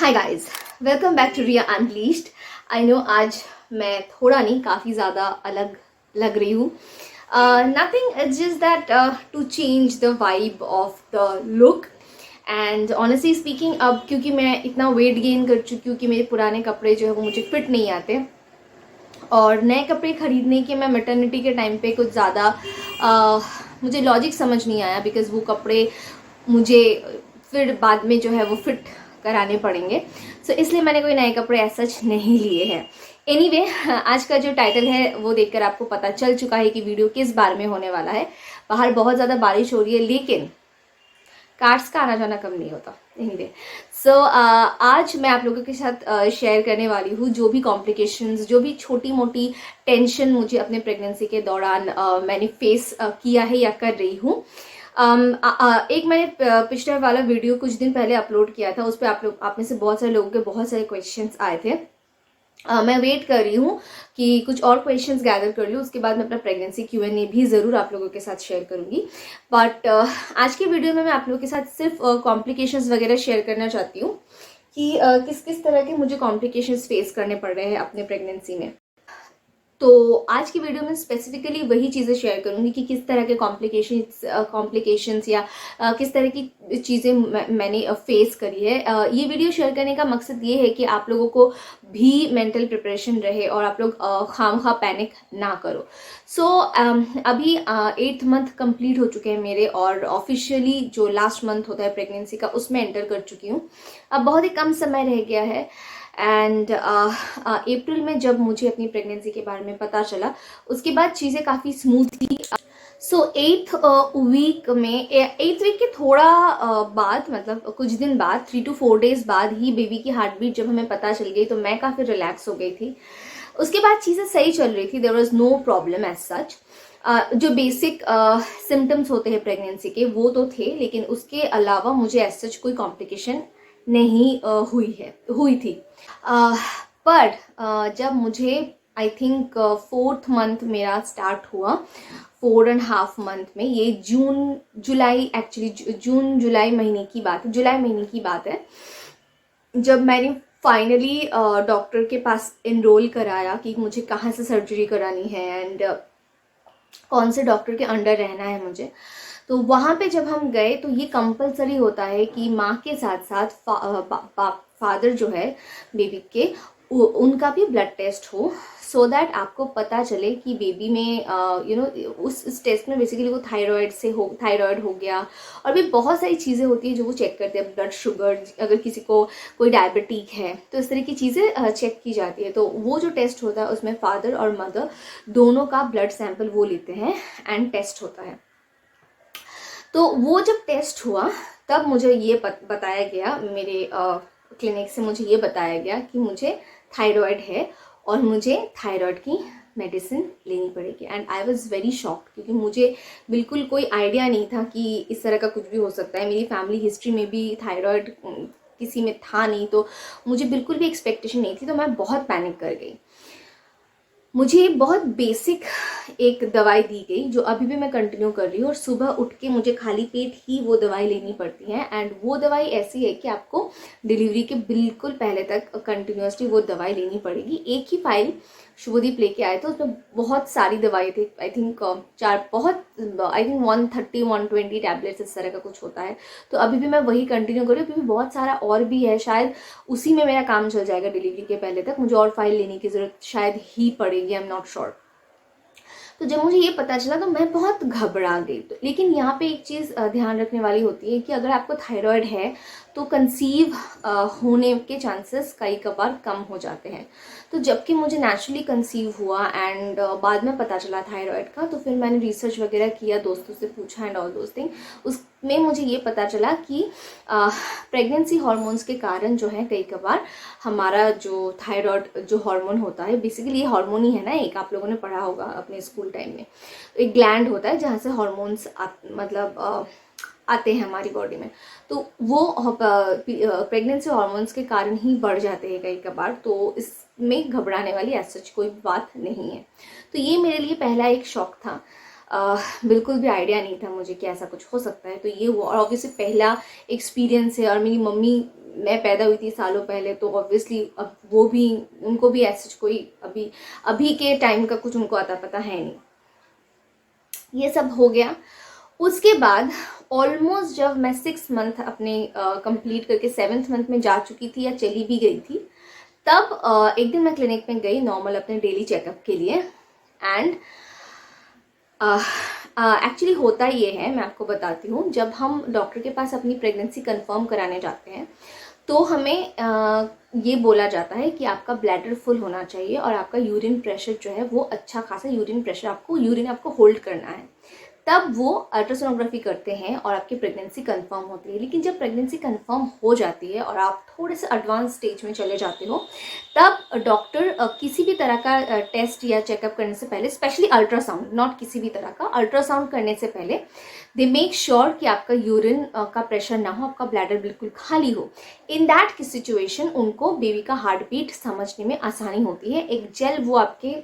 Hi guys, welcome back to Riya unleashed. I know आज मैं थोड़ा नहीं काफ़ी ज़्यादा अलग लग रही हूँ। Nothing, it's just that to change the vibe of the look. And honestly speaking, अब क्योंकि मैं इतना वेट गेन कर चुकी हूँ कि मेरे पुराने कपड़े जो है वो मुझे फिट नहीं आते, और नए कपड़े खरीदने के मैं मैटरनिटी के टाइम पे कुछ ज़्यादा मुझे लॉजिक समझ नहीं आया, बिकॉज वो कपड़े मुझे फिर बाद में जो है वो फिट कराने पड़ेंगे। सो इसलिए मैंने कोई नए कपड़े ऐसा सच नहीं लिए हैं। एनीवे, आज का जो टाइटल है वो देखकर आपको पता चल चुका है कि वीडियो किस बारे में होने वाला है। बाहर बहुत ज़्यादा बारिश हो रही है, लेकिन कार्ड्स का आना जाना कम नहीं होता। एनीवे, सो आज मैं आप लोगों के साथ शेयर करने वाली हूँ जो भी कॉम्प्लिकेशंस, जो भी छोटी मोटी टेंशन मुझे अपने प्रेगनेंसी के दौरान मैंने फेस किया है या कर रही हूँ। एक मैंने पिछले वाला वीडियो कुछ दिन पहले अपलोड किया था, उस पर आप में से बहुत सारे लोगों के बहुत सारे क्वेश्चंस आए थे। मैं वेट कर रही हूँ कि कुछ और क्वेश्चंस गैदर कर लूँ, उसके बाद मैं अपना प्रेगनेंसी Q&A भी ज़रूर आप लोगों के साथ शेयर करूँगी। बट आज की वीडियो में मैं आप लोगों के साथ सिर्फ कॉम्प्लिकेशंस वगैरह शेयर करना चाहती हूँ कि किस किस तरह के मुझे कॉम्प्लिकेशंस फेस करने पड़ रहे हैं अपने प्रेगनेंसी में। तो आज की वीडियो में स्पेसिफिकली वही चीज़ें शेयर करूंगी कि किस तरह के कॉम्प्लिकेशंस या किस तरह की चीज़ें मैंने फेस करी है। ये वीडियो शेयर करने का मकसद ये है कि आप लोगों को भी मेंटल प्रिपरेशन रहे और आप लोग खामखा पैनिक ना करो। सो अभी 8th मंथ कंप्लीट हो चुके हैं मेरे, और ऑफिशियली जो लास्ट मंथ होता है प्रेगनेंसी का उसमें एंटर कर चुकी हूँ। अब बहुत ही कम समय रह गया है। एंड अप्रैल में जब मुझे अपनी प्रेगनेंसी के बारे में पता चला, उसके बाद चीज़ें काफ़ी स्मूथ थी। सो 8th वीक के थोड़ा बाद, मतलब कुछ दिन बाद, 3 to 4 days बाद ही बेबी की हार्ट बीट जब हमें पता चल गई तो मैं काफ़ी रिलैक्स हो गई थी। उसके बाद चीज़ें सही चल रही थी, there was no problem as such. जो बेसिक सिम्टम्स होते हैं प्रेगनेंसी के वो तो थे, लेकिन उसके अलावा मुझे एज सच कोई कॉम्प्लिकेशन नहीं हुई थी। पर जब मुझे आई थिंक 4th मंथ मेरा स्टार्ट हुआ, 4.5 मंथ में, ये जून जुलाई महीने की बात है, जुलाई महीने की बात है, जब मैंने फाइनली डॉक्टर के पास इनरोल कराया कि मुझे कहाँ से सर्जरी करानी है एंड कौन से डॉक्टर के अंडर रहना है मुझे। तो वहाँ पे जब हम गए तो ये कंपलसरी होता है कि माँ के साथ साथ फादर जो है बेबी के, उनका भी ब्लड टेस्ट हो, सो दैट आपको पता चले कि बेबी में उस टेस्ट में बेसिकली वो थायराइड हो गया, और भी बहुत सारी चीज़ें होती है जो वो चेक करते हैं। ब्लड शुगर, अगर किसी को कोई डायबिटिक है तो इस तरह की चीज़ें चेक की जाती है। तो वो जो टेस्ट होता है उसमें फादर और मदर दोनों का ब्लड सैंपल वो लेते हैं एंड टेस्ट होता है। तो वो जब टेस्ट हुआ तब मुझे ये बताया गया, मेरे क्लिनिक से मुझे ये बताया गया कि मुझे थायराइड है और मुझे थायराइड की मेडिसिन लेनी पड़ेगी। And I was very shocked, क्योंकि मुझे बिल्कुल कोई आइडिया नहीं था कि इस तरह का कुछ भी हो सकता है। मेरी फैमिली हिस्ट्री में भी थायराइड किसी में था नहीं, तो मुझे बिल्कुल भी एक्सपेक्टेशन नहीं थी। तो मैं बहुत पैनिक कर गई। मुझे बहुत बेसिक एक दवाई दी गई जो अभी भी मैं कंटिन्यू कर रही हूँ, और सुबह उठ के मुझे खाली पेट ही वो दवाई लेनी पड़ती है। एंड वो दवाई ऐसी है कि आपको डिलीवरी के बिल्कुल पहले तक कंटिन्यूसली वो दवाई लेनी पड़ेगी। एक ही फाइल शुभदीप लेके आए थे, उसमें बहुत सारी दवाई थी, आई थिंक 130-120 टैबलेट्स इस तरह का कुछ होता है। तो अभी भी मैं वही कंटिन्यू कर रही हूँ, क्योंकि बहुत सारा और भी है, शायद उसी में मेरा काम चल जाएगा डिलीवरी के पहले तक, मुझे और फाइल लेने की ज़रूरत शायद ही पड़ेगी, आई एम नॉट श्योर। तो जब मुझे ये पता चला तो मैं बहुत घबरा गई। तो लेकिन यहाँ पे एक चीज़ ध्यान रखने वाली होती है कि अगर आपको थायराइड है तो कंसीव होने के चांसेस कई कबार कम हो जाते हैं। तो जबकि मुझे नेचुरली कंसीव हुआ एंड बाद में पता चला थायराइड का, तो फिर मैंने रिसर्च वगैरह किया, दोस्तों से पूछा एंड ऑल दोस थिंग। उसमें मुझे ये पता चला कि प्रेगनेंसी हार्मोन्स के कारण जो है कई कबार हमारा जो थायराइड जो हार्मोन होता है, बेसिकली ये हार्मोन ही है ना, एक आप लोगों ने पढ़ा होगा अपने स्कूल टाइम में, एक ग्लैंड होता है जहाँ से हार्मोन्स मतलब आते हैं हमारी बॉडी में। तो वो प्रेगनेंसी हार्मोन्स के कारण ही बढ़ जाते हैं कई कबार। तो इसमें घबराने वाली ऐसा कोई बात नहीं है। तो ये मेरे लिए पहला एक शॉक था। बिल्कुल भी आइडिया नहीं था मुझे कि ऐसा कुछ हो सकता है। तो ये हुआ, और ऑब्वियसली पहला एक्सपीरियंस है, और मेरी मम्मी मैं पैदा हुई थी सालों पहले, तो ऑब्वियसली अब वो भी, उनको भी ऐसा कोई अभी अभी के टाइम का कुछ उनको आता पता है नहीं। ये सब हो गया। उसके बाद ऑलमोस्ट जब मैं 6 मंथ अपने कंप्लीट करके 7th मंथ में जा चुकी थी या चली भी गई थी, तब एक दिन मैं क्लिनिक में गई नॉर्मल अपने डेली चेकअप के लिए। एंड एक्चुअली होता ये है, मैं आपको बताती हूँ, जब हम डॉक्टर के पास अपनी प्रेगनेंसी कंफर्म कराने जाते हैं तो हमें ये बोला जाता है कि आपका ब्लैडर फुल होना चाहिए और आपका यूरिन प्रेशर जो है वो अच्छा खासा यूरिन प्रेशर, यूरिन आपको होल्ड करना है। तब वो अल्ट्रासोनोग्राफी करते हैं और आपकी प्रेगनेंसी कंफर्म होती है। लेकिन जब प्रेगनेंसी कंफर्म हो जाती है और आप थोड़े से एडवांस स्टेज में चले जाते हो, तब डॉक्टर किसी भी तरह का टेस्ट या चेकअप करने से पहले, स्पेशली अल्ट्रासाउंड, नॉट किसी भी तरह का, अल्ट्रासाउंड करने से पहले दे मेक श्योर कि आपका यूरिन का प्रेशर ना हो, आपका ब्लैडर बिल्कुल खाली हो। इन दैट की सिचुएशन उनको बेबी का हार्ट बीट समझने में आसानी होती है। एक जेल वो आपके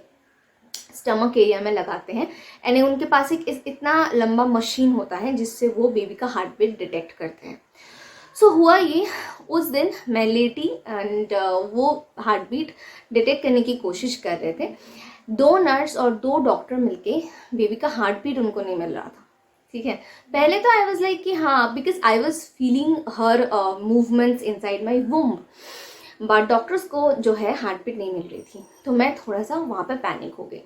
स्टमक एरिया में लगाते हैं एंड उनके पास एक इतना लंबा मशीन होता है जिससे वो बेबी का हार्ट बीट डिटेक्ट करते हैं। सो हुआ ये, उस दिन मैं लेटी एंड वो हार्ट बीट डिटेक्ट करने की कोशिश कर रहे थे। 2 नर्स और 2 डॉक्टर मिलके बेबी का हार्ट बीट उनको नहीं मिल रहा था। ठीक है, पहले तो आई वॉज लाइक कि हाँ, because I was feeling her movements inside my womb, but doctors को जो है हार्ट बीट नहीं मिल रही थी। तो मैं थोड़ा सा वहाँ पे पैनिक हो गई।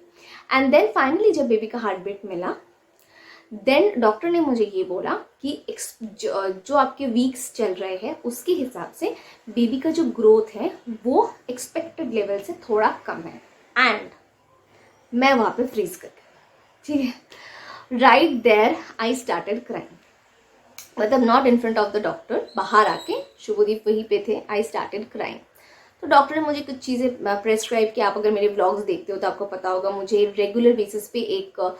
एंड देन फाइनली जब बेबी का हार्ट बीट मिला, देन डॉक्टर ने मुझे ये बोला कि जो आपके वीक्स चल रहे हैं उसके हिसाब से बेबी का जो ग्रोथ है वो एक्सपेक्टेड लेवल से थोड़ा कम है। एंड मैं वहाँ पे फ्रीज कर गई। ठीक है, right there I started crying, मतलब not in front of the doctor, बाहर आके शुभदीप वहीं पे थे, आई स्टार्टेड क्राइंग। तो डॉक्टर ने मुझे कुछ चीज़ें प्रेस्क्राइब की। आप अगर मेरे व्लॉग्स देखते हो तो आपको पता होगा, मुझे रेगुलर बेसिस पे एक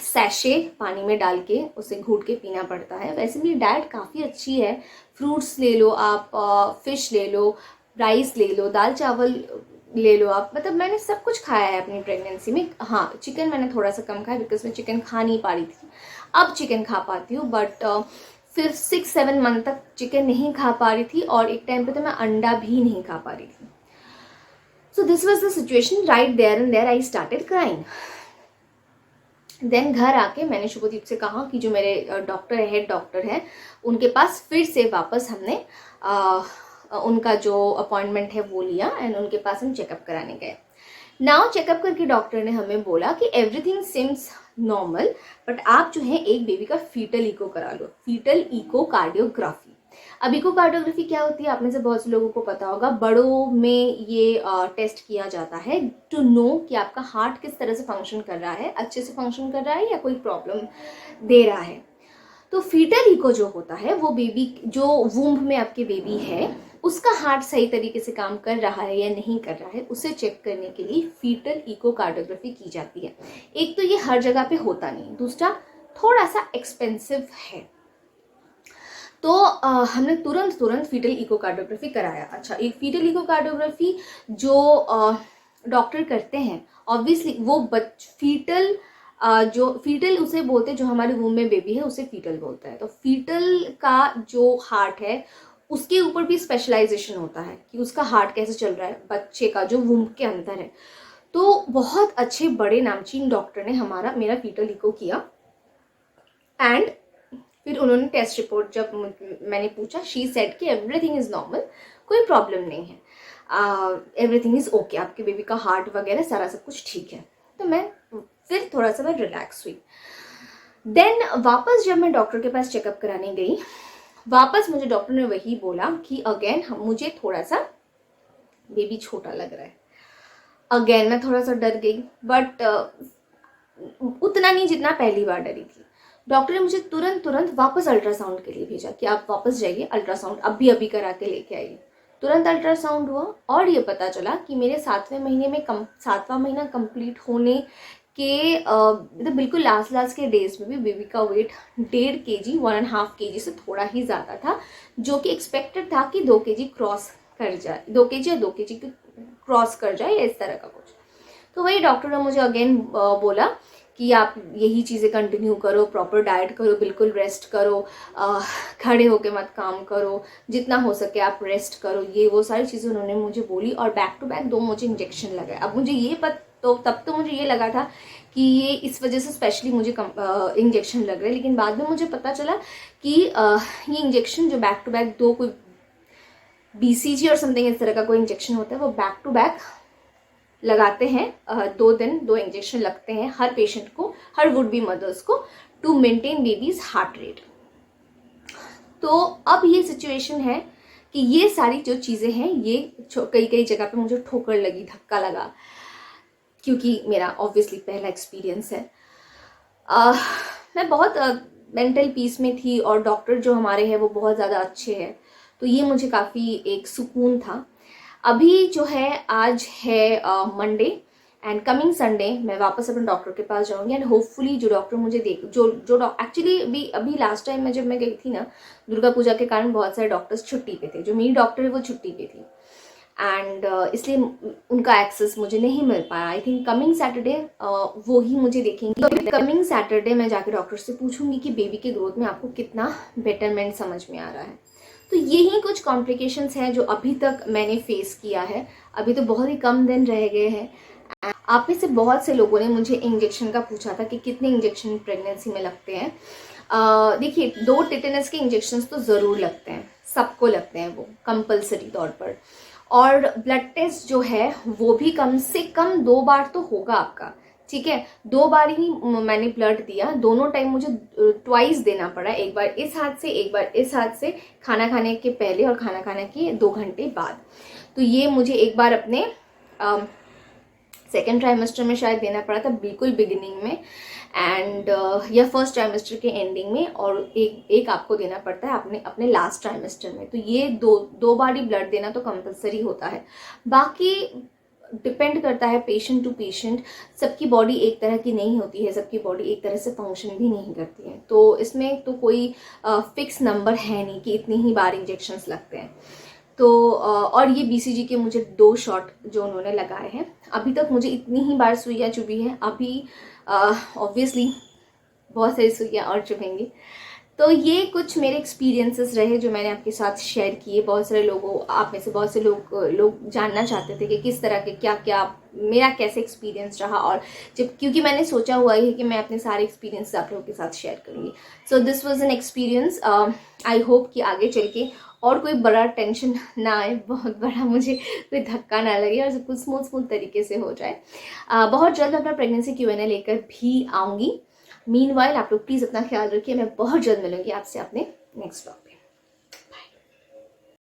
सैशे पानी में डाल के उसे घूट के पीना पड़ता है। वैसे मेरी डाइट काफ़ी अच्छी है, फ्रूट्स ले लो आप, फिश ले लो, राइस ले लो, दाल चावल ले लो आप, मतलब मैंने सब कुछ खाया है अपनी प्रेगनेंसी में। हाँ, चिकन मैंने थोड़ा सा कम खाया बिकॉज मैं चिकन खा नहीं पा रही थी। अब चिकन खा पाती हूँ, बट फिर 6-7 मंथ तक चिकन नहीं खा पा रही थी और एक टाइम पे तो मैं अंडा भी नहीं खा पा रही थी। So this was the situation, right there and there I started crying. Then घर आके मैंने शुभदीप से कहा कि जो मेरे डॉक्टर है, हेड डॉक्टर है, उनके पास फिर से वापस हमने उनका जो अपॉइंटमेंट है वो लिया एंड उनके पास हम चेकअप कराने गए। नाउ चेकअप करके डॉक्टर ने हमें बोला कि एवरीथिंग सिम्स नॉर्मल, बट आप जो है एक बेबी का फीटल इको करा लो, फीटल इको कार्डियोग्राफी। अब इको कार्डियोग्राफी क्या होती है, आप में से बहुत से लोगों को पता होगा। बड़ों में ये टेस्ट किया जाता है टू नो कि आपका हार्ट किस तरह से फंक्शन कर रहा है, अच्छे से फंक्शन कर रहा है या कोई प्रॉब्लम दे रहा है। तो फीटल इको जो होता है वो बेबी, जो वूम्ब में आपके बेबी है उसका हार्ट सही तरीके से काम कर रहा है या नहीं कर रहा है, उसे चेक करने के लिए फीटल इको कार्डियोग्राफी की जाती है। एक तो ये हर जगह पे होता नहीं, दूसरा थोड़ा सा एक्सपेंसिव है। तो हमने तुरंत फीटल इको कार्डियोग्राफी कराया। अच्छा, एक फीटल इको कार्डियोग्राफी जो डॉक्टर करते हैं, ऑब्वियसली वो जो फीटल उसे बोलते हैं, जो हमारे वूम में बेबी है उसे फीटल बोलता है। तो फीटल का जो हार्ट है उसके ऊपर भी स्पेशलाइजेशन होता है कि उसका हार्ट कैसे चल रहा है बच्चे का जो वूम के अंदर है। तो बहुत अच्छे बड़े नामचीन डॉक्टर ने मेरा फीटल इको किया एंड फिर उन्होंने टेस्ट रिपोर्ट जब मैंने पूछा, शी सेड कि एवरीथिंग इज नॉर्मल, कोई प्रॉब्लम नहीं है, एवरीथिंग इज ओके, आपके बेबी का हार्ट वगैरह सारा सब कुछ ठीक है। तो मैं फिर थोड़ा सा मैं रिलैक्स हुई। देन वापस जब मैं डॉक्टर के पास चेकअप कराने गई, वापस मुझे डॉक्टर ने वही बोला कि अगेन मुझे थोड़ा सा बेबी छोटा लग रहा है। अगेन मैं थोड़ा सा डर गई, बट उतना नहीं जितना पहली बार डरी थी। डॉक्टर ने मुझे तुरंत वापस अल्ट्रासाउंड के लिए भेजा कि आप वापस जाइए, अल्ट्रासाउंड अभी करा के लेके आइए। तुरंत अल्ट्रासाउंड हुआ और ये पता चला कि मेरे 7वें महीना कंप्लीट होने के मतलब बिल्कुल लास्ट के डेज में भी बेबी का वेट 1.5 kg 1.5 kg से थोड़ा ही ज़्यादा था, जो कि एक्सपेक्टेड था कि 2 kg क्रॉस कर जाए, 2 kg या 2 kg क्रॉस कर जाए या इस तरह का कुछ। तो वही डॉक्टर ने मुझे अगेन बोला कि आप यही चीज़ें कंटिन्यू करो, प्रॉपर डाइट करो, बिल्कुल रेस्ट करो, खड़े होके मत काम करो, जितना हो सके आप रेस्ट करो, ये वो सारी चीज़ें उन्होंने मुझे बोली। और बैक टू बैक 2 मुझे इंजेक्शन लगाए। अब मुझे ये तब तो मुझे ये लगा था कि ये इस वजह से स्पेशली मुझे इंजेक्शन लग रहे हैं, लेकिन बाद में मुझे पता चला कि ये इंजेक्शन जो बैक टू बैक 2 कोई BCG और समथिंग इस तरह का कोई इंजेक्शन होता है, वो बैक टू बैक लगाते हैं। 2 दिन 2 इंजेक्शन लगते हैं हर पेशेंट को, हर वुड बी मदर्स को, to maintain babies heart rate. तो अब ये सिचुएशन है कि ये सारी जो चीज़ें हैं ये कई जगह पे मुझे ठोकर लगी, धक्का लगा, क्योंकि मेरा ऑब्वियसली पहला एक्सपीरियंस है। मैं बहुत मेंटल पीस में थी और डॉक्टर जो हमारे हैं वो बहुत ज़्यादा अच्छे हैं, तो ये मुझे काफ़ी एक सुकून था। अभी जो है आज है मंडे एंड कमिंग संडे मैं वापस अपने डॉक्टर के पास जाऊंगी एंड होपफुली जो डॉक्टर मुझे एक्चुअली अभी लास्ट टाइम में जब मैं गई थी ना, दुर्गा पूजा के कारण बहुत सारे डॉक्टर्स छुट्टी पे थे, जो मेरी डॉक्टर है वो छुट्टी पे थी एंड इसलिए उनका एक्सेस मुझे नहीं मिल पाया। आई थिंक कमिंग सैटरडे वो ही मुझे देखेंगे। कमिंग सैटरडे मैं जाके डॉक्टर से पूछूंगी कि बेबी के ग्रोथ में आपको कितना बेटरमेंट समझ में आ रहा है। तो यही कुछ कॉम्प्लिकेशंस हैं जो अभी तक मैंने फेस किया है। अभी तो बहुत ही कम दिन रह गए हैं। आप में से बहुत से लोगों ने मुझे इंजेक्शन का पूछा था कि कितने इंजेक्शन प्रेगनेंसी में लगते हैं। देखिए 2 टिटेनस के इंजेक्शंस तो ज़रूर लगते हैं, सबको लगते हैं वो कंपलसरी तौर पर। और ब्लड टेस्ट जो है वो भी कम से कम 2 बार तो होगा आपका, ठीक है। 2 बार ही मैंने ब्लड दिया, दोनों टाइम मुझे ट्वाइस देना पड़ा, एक बार इस हाथ से एक बार इस हाथ से, खाना खाने के पहले और खाना खाने के 2 घंटे बाद। तो ये मुझे एक बार अपने सेकेंड ट्राइमेस्टर में शायद देना पड़ा था, बिल्कुल बिगिनिंग में, एंड या फर्स्ट ट्राइमेस्टर के एंडिंग में, और एक आपको देना पड़ता है अपने लास्ट ट्राइमेस्टर में। तो ये दो बार ही ब्लड देना तो कंपलसरी होता है। बाकी डिपेंड करता है पेशेंट टू पेशेंट, सबकी बॉडी एक तरह की नहीं होती है, सबकी बॉडी एक तरह से फंक्शन भी नहीं करती है, तो इसमें तो कोई फिक्स नंबर है नहीं कि इतनी ही बार इंजेक्शंस लगते हैं। तो और ये BCG के मुझे 2 शॉट जो उन्होंने लगाए हैं, अभी तक मुझे इतनी ही बार सुइयाँ चुभी हैं। अभी ऑब्वियसली बहुत सारी सुइयाँ और चुभेंगी। तो ये कुछ मेरे एक्सपीरियंसेस रहे जो मैंने आपके साथ शेयर किए। बहुत सारे लोगों, आप में से बहुत से लोग जानना चाहते थे कि किस तरह के क्या मेरा कैसे एक्सपीरियंस रहा, और क्योंकि मैंने सोचा हुआ है कि मैं अपने सारे एक्सपीरियंस आप लोगों के साथ शेयर करूँगी। So this was an experience. I hope कि आगे चल के और कोई बड़ा टेंशन ना आए, बहुत बड़ा मुझे कोई धक्का ना लगे और सब कुछ स्मूथ तरीके से हो जाए। बहुत जल्द अपना प्रेगनेंसी Q&A लेकर भी आऊँगी। मीनवाइल आप लोग प्लीज़ अपना ख्याल रखिए। मैं बहुत जल्द मिलूंगी आपसे अपने नेक्स्ट ब्लॉग।